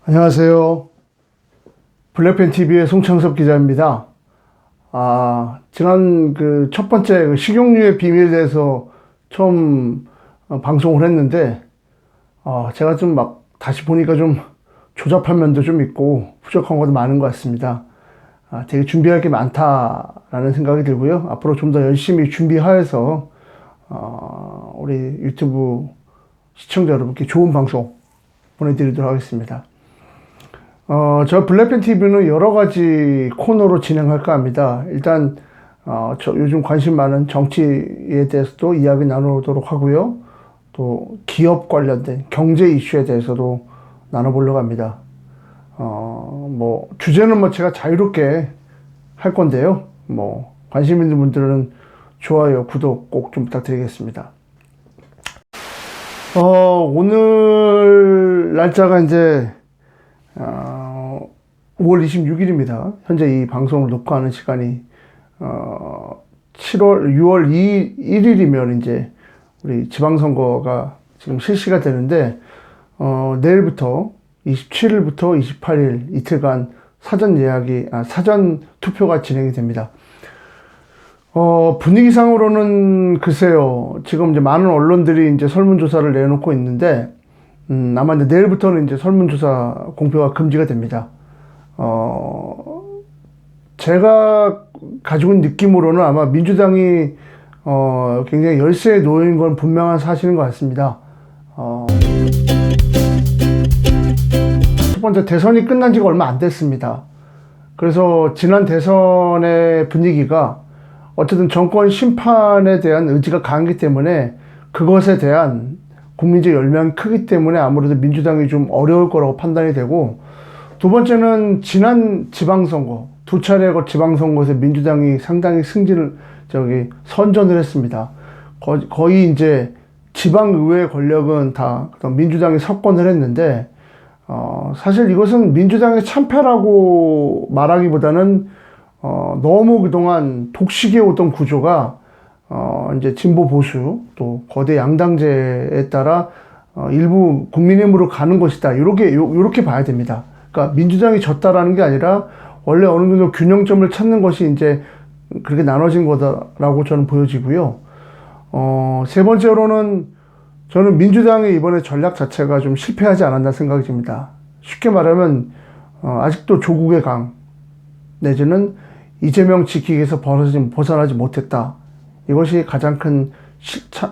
안녕하세요. 블랙팬 TV의 송창섭 기자입니다. 지난 그 첫 번째 식용유의 비밀에 대해서 처음 방송을 했는데, 제가 좀 막 다시 보니까 좀 조잡한 면도 좀 있고 부족한 것도 많은 것 같습니다. 되게 준비할 게 많다라는 생각이 들고요. 앞으로 좀 더 열심히 준비하여서 우리 유튜브 시청자 여러분께 좋은 방송 보내드리도록 하겠습니다. 저 블랙팬 TV는 여러 가지 코너로 진행할까 합니다. 일단, 저 요즘 관심 많은 정치에 대해서도 이야기 나누도록 하고요. 또 기업 관련된 경제 이슈에 대해서도 나눠보려고 합니다. 주제는 제가 자유롭게 할 건데요. 관심 있는 분들은 좋아요, 구독 꼭 좀 부탁드리겠습니다. 오늘 날짜가 이제 5월 26일입니다. 현재 이 방송을 녹화하는 시간이 6월 1일이면 이제 우리 지방선거가 지금 실시가 되는데, 내일부터 27일부터 28일 이틀간 사전 투표가 진행이 됩니다. 분위기상으로는 글쎄요, 지금 이제 많은 언론들이 이제 설문조사를 내놓고 있는데, 아마 이제 내일부터는 이제 설문조사 공표가 금지가 됩니다. 제가 가지고 있는 느낌으로는 아마 민주당이, 굉장히 열세에 놓인 건 분명한 사실인 것 같습니다. 첫 번째, 대선이 끝난 지가 얼마 안 됐습니다. 그래서 지난 대선의 분위기가 어쨌든 정권 심판에 대한 의지가 강하기 때문에 그것에 대한 국민적 열망이 크기 때문에 아무래도 민주당이 좀 어려울 거라고 판단이 되고, 두 번째는 지난 지방선거, 두 차례 지방선거에서 민주당이 상당히 선전을 했습니다. 거의 이제 지방의회 권력은 다 민주당이 석권을 했는데, 사실 이것은 민주당의 참패라고 말하기보다는, 너무 그동안 독식해 오던 구조가, 이제 진보 보수 또 거대 양당제에 따라 일부 국민의힘으로 가는 것이다. 요렇게 봐야 됩니다. 그러니까 민주당이 졌다라는 게 아니라 원래 어느 정도 균형점을 찾는 것이 이제 그렇게 나눠진 거다라고 저는 보여지고요. 세 번째로는 저는 민주당의 이번에 전략 자체가 좀 실패하지 않았나 생각이 듭니다. 쉽게 말하면 아직도 조국의 강 내지는 이재명 지키기에서 벗어나지 못했다. 이것이 가장 큰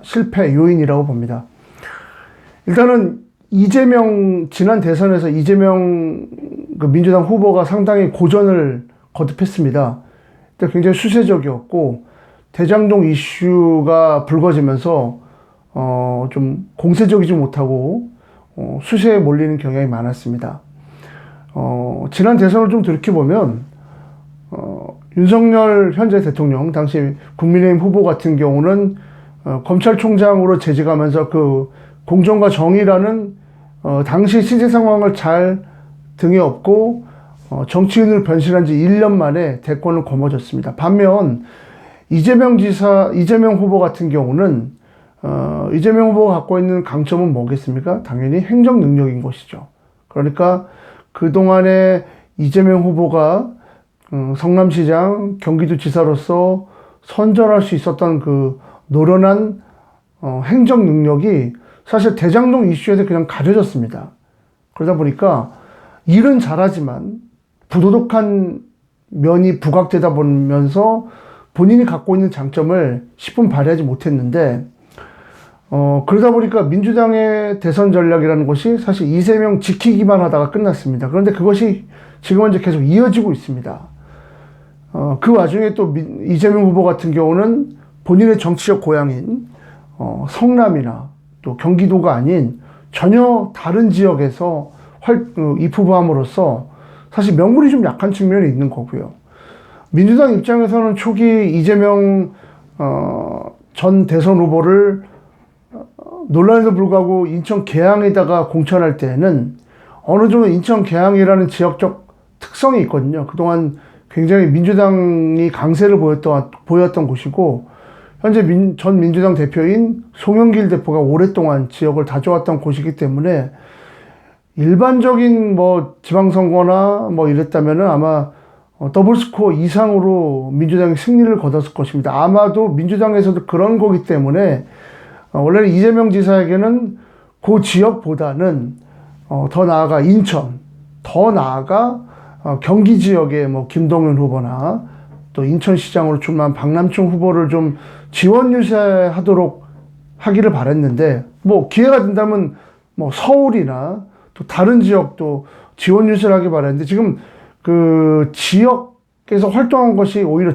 실패 요인이라고 봅니다. 일단은 지난 대선에서 이재명 민주당 후보가 상당히 고전을 거듭했습니다. 굉장히 수세적이었고, 대장동 이슈가 불거지면서, 좀 공세적이지 못하고, 수세에 몰리는 경향이 많았습니다. 지난 대선을 좀 돌이켜보면, 윤석열 현재 대통령, 당시 국민의힘 후보 같은 경우는, 검찰총장으로 재직하면서 그 공정과 정의라는 당시 시대 상황을 잘 등에 업고 정치인으로 변신한 지 1년 만에 대권을 거머쥐었습니다. 반면 이재명 후보 같은 경우는 이재명 후보가 갖고 있는 강점은 뭐겠습니까? 당연히 행정 능력인 것이죠. 그러니까 그동안에 이재명 후보가 성남시장, 경기도지사로서 선전할 수 있었던 그 노련한 행정 능력이 사실 대장동 이슈에서 그냥 가려졌습니다. 그러다 보니까 일은 잘하지만 부도덕한 면이 부각되다 보면서 본인이 갖고 있는 장점을 10분 발휘하지 못했는데, 그러다 보니까 민주당의 대선 전략이라는 것이 사실 이재명 지키기만 하다가 끝났습니다. 그런데 그것이 지금은 이제 계속 이어지고 있습니다. 그 와중에 또 이재명 후보 같은 경우는 본인의 정치적 고향인 성남이나 또 경기도가 아닌 전혀 다른 지역에서 입후보함으로써 사실 명분이 좀 약한 측면이 있는 거고요. 민주당 입장에서는 초기 이재명 전 대선 후보를 논란에도 불구하고 인천 계양에다가 공천할 때에는 어느 정도 인천 계양이라는 지역적 특성이 있거든요. 그동안 굉장히 민주당이 강세를 보였던 곳이고, 현재 전 민주당 대표인 송영길 대표가 오랫동안 지역을 다져왔던 곳이기 때문에 일반적인 뭐 지방선거나 뭐 이랬다면은 아마 더블 스코어 이상으로 민주당이 승리를 거뒀을 것입니다. 아마도 민주당에서도 그런 거기 때문에 원래는 이재명 지사에게는 그 지역보다는 더 나아가 인천, 더 나아가 경기 지역의 뭐 김동연 후보나 또 인천시장으로 출마한 박남총 후보를 좀 지원 유세하도록 하기를 바랬는데, 뭐 기회가 된다면 뭐 서울이나 또 다른 지역도 지원 유세를 하기 바랬는데, 지금 그 지역에서 활동한 것이 오히려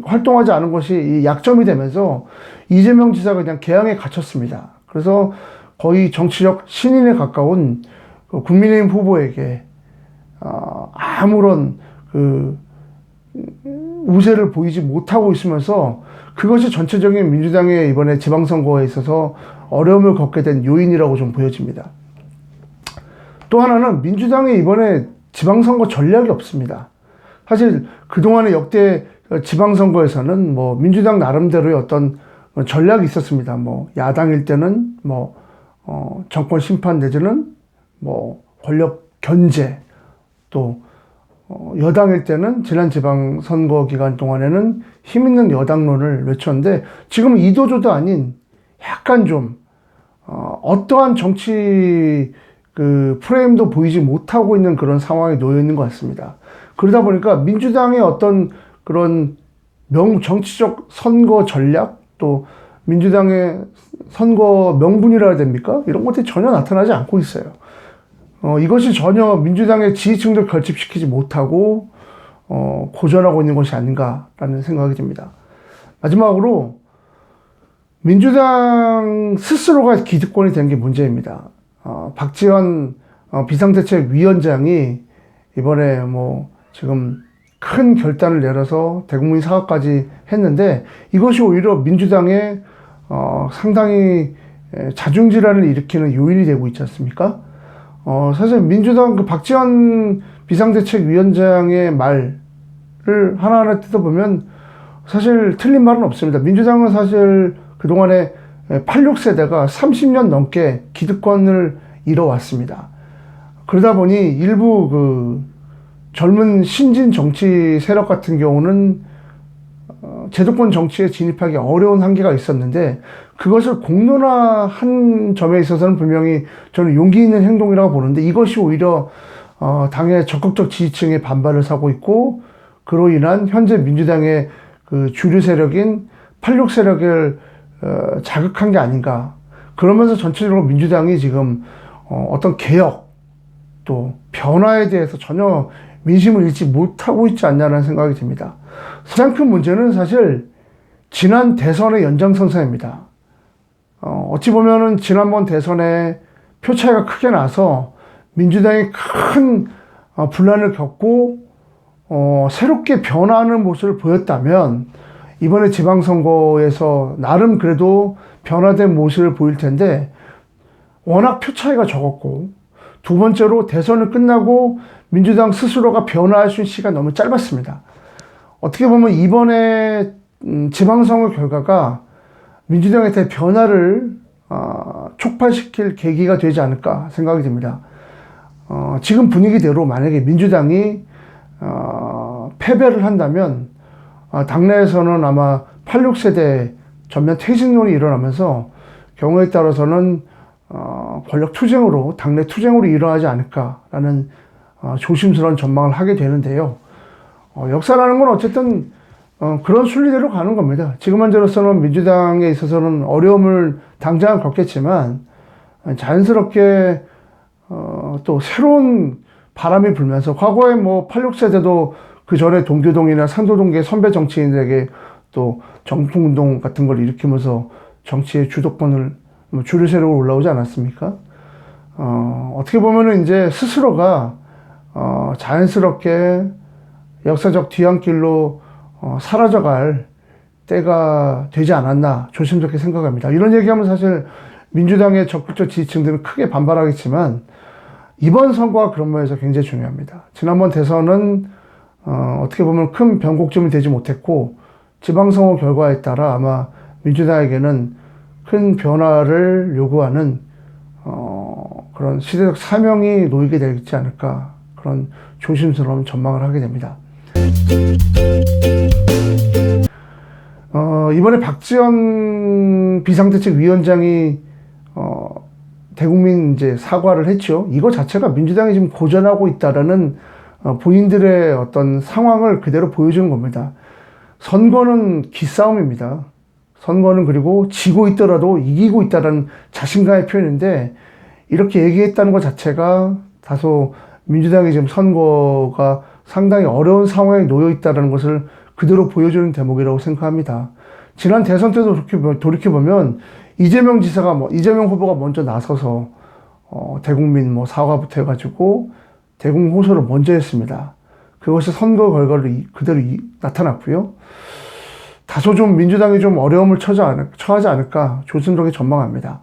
활동하지 않은 것이 이 약점이 되면서 이재명 지사가 그냥 개항에 갇혔습니다. 그래서 거의 정치적 신인에 가까운 그 국민의힘 후보에게 아무런 그 우세를 보이지 못하고 있으면서 그것이 전체적인 민주당의 이번에 지방선거에 있어서 어려움을 겪게 된 요인이라고 좀 보여집니다. 또 하나는 민주당이 이번에 지방선거 전략이 없습니다. 사실 그동안의 역대 지방선거에서는 뭐 민주당 나름대로의 어떤 전략이 있었습니다. 뭐 야당일 때는 뭐 정권 심판 내지는 뭐 권력 견제, 또 여당일 때는 지난 지방선거 기간 동안에는 힘있는 여당론을 외쳤는데, 지금은 이도저도 아닌 약간 좀 어떠한 정치 그 프레임도 보이지 못하고 있는 그런 상황에 놓여 있는 것 같습니다. 그러다 보니까 민주당의 어떤 그런 정치적 선거 전략, 또 민주당의 선거 명분이라 해야 됩니까? 이런 것들이 전혀 나타나지 않고 있어요. 이것이 전혀 민주당의 지지층들 결집시키지 못하고 고전하고 있는 것이 아닌가라는 생각이 듭니다. 마지막으로 민주당 스스로가 기득권이 된 게 문제입니다. 박지원 비상대책위원장이 이번에 뭐 지금 큰 결단을 내려서 대국민 사과까지 했는데, 이것이 오히려 민주당에 상당히 자중질환을 일으키는 요인이 되고 있지 않습니까? 사실 민주당 그 박지원 비상대책위원장의 말을 하나하나 뜯어보면 사실 틀린 말은 없습니다. 민주당은 사실 그동안에 86세대가 30년 넘게 기득권을 이뤄왔습니다. 그러다 보니 일부 그 젊은 신진 정치 세력 같은 경우는 제도권 정치에 진입하기 어려운 한계가 있었는데, 그것을 공론화한 점에 있어서는 분명히 저는 용기 있는 행동이라고 보는데, 이것이 오히려 당의 적극적 지지층의 반발을 사고 있고, 그로 인한 현재 민주당의 그 주류 세력인 86 세력을 자극한 게 아닌가. 그러면서 전체적으로 민주당이 지금 어떤 개혁 또 변화에 대해서 전혀 민심을 잃지 못하고 있지 않냐는 생각이 듭니다. 가장 큰 문제는 사실 지난 대선의 연장선상입니다. 어찌 보면은 지난번 대선에 표 차이가 크게 나서 민주당이 큰 분란을 겪고 새롭게 변화하는 모습을 보였다면, 이번에 지방선거에서 나름 그래도 변화된 모습을 보일 텐데, 워낙 표 차이가 적었고, 두 번째로 대선을 끝나고 민주당 스스로가 변화할 수 있는 시간이 너무 짧았습니다. 어떻게 보면 이번에 지방선거 결과가 민주당에 대해 변화를 촉발시킬 계기가 되지 않을까 생각이 듭니다. 지금 분위기대로 만약에 민주당이 패배를 한다면 당내에서는 아마 86세대 전면 퇴진론이 일어나면서 경우에 따라서는 권력 투쟁으로, 당내 투쟁으로 일어나지 않을까라는 조심스러운 전망을 하게 되는데요. 역사라는 건 어쨌든 그런 순리대로 가는 겁니다. 지금 현재로서는 민주당에 있어서는 어려움을 당장 겪겠지만, 자연스럽게 또 새로운 바람이 불면서, 과거에 뭐 86세대도 그 전에 동교동이나 상도동계 선배 정치인들에게 또 정풍운동 같은 걸 일으키면서 정치의 주도권을 주류 세력으로 올라오지 않았습니까? 어떻게 보면은 이제 스스로가 자연스럽게 역사적 뒤안길로 사라져갈 때가 되지 않았나 조심스럽게 생각합니다. 이런 얘기하면 사실 민주당의 적극적 지지층들은 크게 반발하겠지만, 이번 선거가 그런 면에서 굉장히 중요합니다. 지난번 대선은 어떻게 보면 큰 변곡점이 되지 못했고, 지방선거 결과에 따라 아마 민주당에게는 큰 변화를 요구하는 그런 그런 시대적 사명이 놓이게 되지 않을까, 그런 조심스러운 전망을 하게 됩니다. 이번에 박지원 비상대책위원장이 대국민 이제 사과를 했죠. 이거 자체가 민주당이 지금 고전하고 있다라는 본인들의 어떤 상황을 그대로 보여주는 겁니다. 선거는 기싸움입니다. 선거는 그리고 지고 있더라도 이기고 있다는 자신감의 표현인데, 이렇게 얘기했다는 것 자체가 다소 민주당이 지금 선거가 상당히 어려운 상황에 놓여 있다는 것을 그대로 보여주는 대목이라고 생각합니다. 지난 대선 때도 돌이켜보면 이재명 후보가 먼저 나서서 대국민 사과부터 해가지고 대국민 호소를 먼저 했습니다. 그것이 선거 결과로 그대로 나타났고요. 다소 좀 민주당이 좀 어려움을 처하지 않을까 조심스럽게 전망합니다.